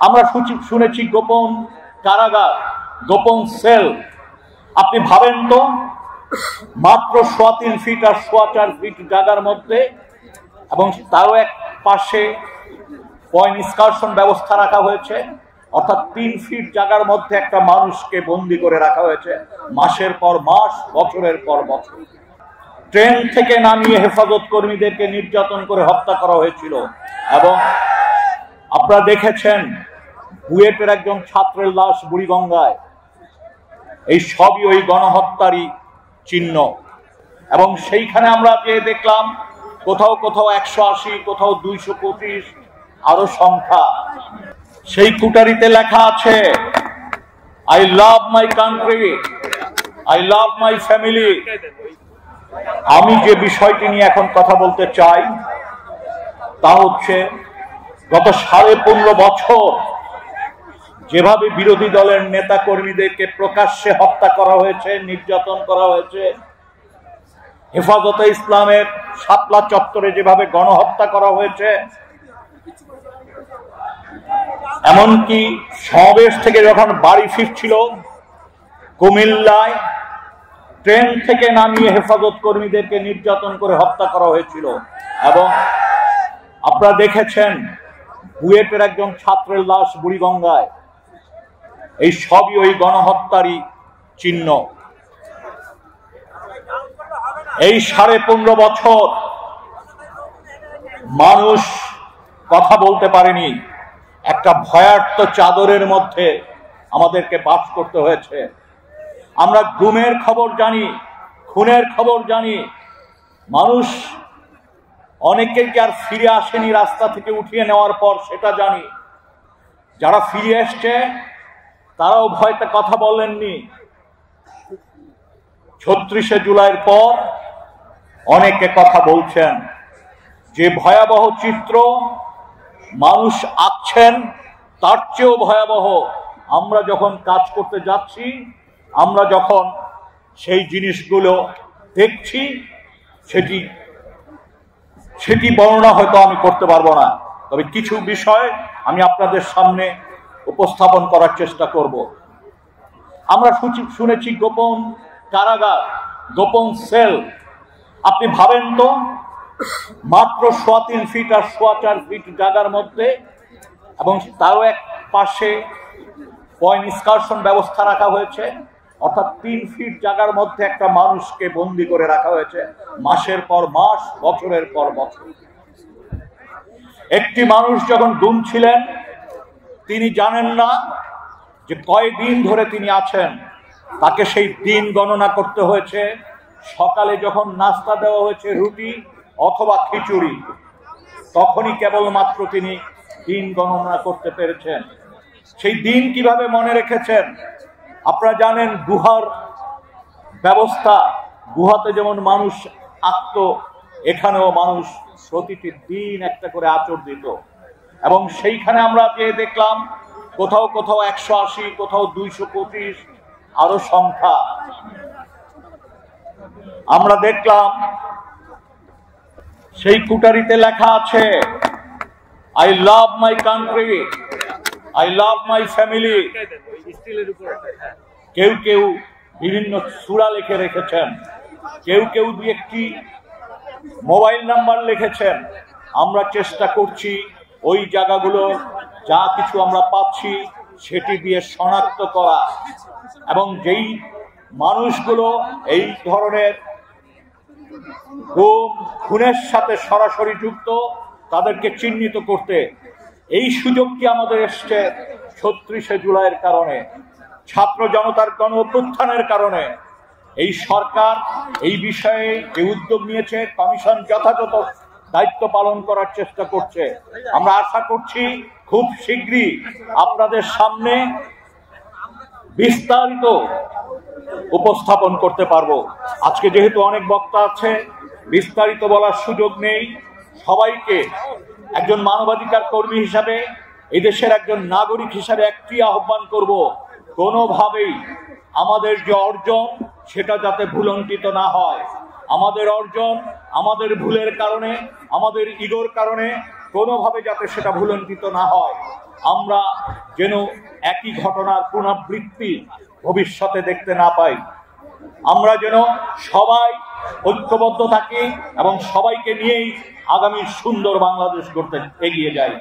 আমরা শুনেছি গোপন কারাগার, গোপন সেল। আপনি ভাবেন তো, মাত্র 3.25 ফিট আর 4.25 ফিট জায়গার মধ্যে, এবং তারও এক পাশে পয়েন্ট নিষ্কাশন ব্যবস্থা রাখা হয়েছে, অর্থাৎ 3 ফিট জায়গার মধ্যে একটা মানুষকে বন্দি করে রাখা হয়েছে মাসের পর মাস, বছরের পর বছর। ট্রেন থেকে নামিয়ে হেফাজত কর্মীদেরকে নির্যাতন করে হত্যা করা হয়েছিল। এবং আপনারা দেখেছেন বুয়েটের একজন ছাত্রের লাশ বুড়িগঙ্গায়। এই সবই ওই গণহত্যারই চিহ্ন। এবং সেইখানে আমরা যে দেখলাম কোথাও কোথাও 180, কোথাও 225, আরো সংখ্যা। সেই কুটারিতে লেখা আছে, I love my country, I love my family. আমি যে বিষয়টি নিয়ে এখন কথা বলতে চাই তা হচ্ছে, গত 15.5 বছর যেভাবে বিরোধী দলের নেতা কর্মীদেরকে প্রকাশ্যে হত্যা করা হয়েছে, নির্যাতন করা হয়েছে, হেফাজতে ইসলামের শাপলা চত্বরে যেভাবে গণহত্যা করা হয়েছে, এমনকি সমাবেশ থেকে যখন বাড়ি ফিরছিল কুমিল্লায়, ট্রেন থেকে নামিয়ে হেফাজত কর্মীদেরকে নির্যাতন করে হত্যা করা হয়েছিল। এবং আপনারা দেখেছেন বুয়েটের একজন ছাত্রের লাশ বুড়িগঙ্গায়। এই সবই ওই গণহত্যারই চিহ্ন। এই 15.5 বছর মানুষ কথা বলতে পারেনি। একটা ভয়ার্ত চাদরের মধ্যে আমাদেরকে বাস করতে হয়েছে। আমরা গুমের খবর জানি, খুনের খবর জানি। মানুষ অনেকেই আর ফিরে আসেনি রাস্তা থেকে উঠিয়ে নেওয়ার পর, সেটা জানি। যারা ফিরে এসছে তারাও ভয়তে কথা বলেননি। 36শে জুলাইয়ের পর অনেকে কথা বলছেন। যে ভয়াবহ চিত্র মানুষ আঁকছেন তার চেয়েও ভয়াবহ আমরা যখন কাজ করতে যাচ্ছি, আমরা যখন সেই জিনিসগুলো দেখছি, সেটি বর্ণনা হয়তো আমি করতে পারবো না। তবে কিছু বিষয় আমি আপনাদের সামনে উপস্থাপন করার চেষ্টা করব। আমরা শুনেছি গোপন কারাগার, গোপন সেল। আপনি ভাবেন তো, মাত্র 3.25 ফিট আর 4.25 ফিট জায়গার মধ্যে, এবং তারও এক পাশে পয়েন্ট নিষ্কাশন ব্যবস্থা রাখা হয়েছে, অর্থাৎ 3 ফিট জায়গার মধ্যে একটা মানুষকে বন্দি করে রাখা হয়েছে মাসের পর মাস, বছরের পর বছর। একটি মানুষ যখন গুম ছিলেন, তিনি জানেন না যে কয়দিন ধরে তিনি আছেন। তাকে সেই দিন গণনা করতে হয়েছে। সকালে যখন নাস্তা দেওয়া হয়েছে রুটি অথবা খিচুড়ি, তখনই কেবলমাত্র তিনি দিন গণনা করতে পেরেছেন। সেই দিন কিভাবে মনে রেখেছেন? আপনারা জানেন গুহার ব্যবস্থা, গুহাতে যেমন মানুষ আঁকত, এখানেও মানুষ প্রতিটি দিন একটা করে আঁচড় দিত। এবং সেইখানে আমরা যে দেখলাম কোথাও কোথাও 180, কোথাও 225, আরো সংখ্যা। আমরা দেখলাম সেই কুটারিতে লেখা আছে, I love my country, I love my family. কেউ কেউ বিভিন্ন সূরা লিখে রেখেছেন, কেউ কেউ 2-1টি মোবাইল নাম্বার লিখেছেন। আমরা চেষ্টা করছি ওই জায়গাগুলো যা কিছু আমরা পাচ্ছি সেটি দিয়ে শনাক্ত করা, এবং যেই মানুষগুলো এই ধরনের গুম খুনের সাথে সরাসরি যুক্ত তাদেরকে চিহ্নিত করতে। এই সুযোগটি আমাদের এসছে 36শে জুলাইয়ের কারণে, ছাত্র জনতার গণ অভ্যুত্থানের কারণে। এই সরকার এই বিষয়ে যে উদ্যোগ নিয়েছে, কমিশন যথাযথ দায়িত্ব পালন করার চেষ্টা করছে। আমরা আশা করছি খুব শীঘ্রই আপনাদের সামনে বিস্তারিত উপস্থাপন করতে পারবো। আজকে যেহেতু অনেক বক্তা আছে, বিস্তারিত বলার সুযোগ নেই। সবাইকে একজন মানবাধিকার কর্মী হিসাবে, এই দেশের একজন নাগরিক হিসাবে একটি আহ্বান করব, কোনোভাবেই আমাদের যে অর্জন সেটা যাতে ভুলণ্ঠিত না হয়। আমাদের অর্জন আমাদের ভুলের কারণে, আমাদের ইগোর কারণে কোনোভাবে যাতে সেটা ভুলণ্ঠিত না হয়। আমরা যেন একই ঘটনার পুনরাবৃত্তি ভবিষ্যতে দেখতে না পাই। আমরা যেন সবাই ঐক্যবদ্ধ থাকি এবং সবাইকে নিয়েই আগামী সুন্দর বাংলাদেশ গড়তে এগিয়ে যাই।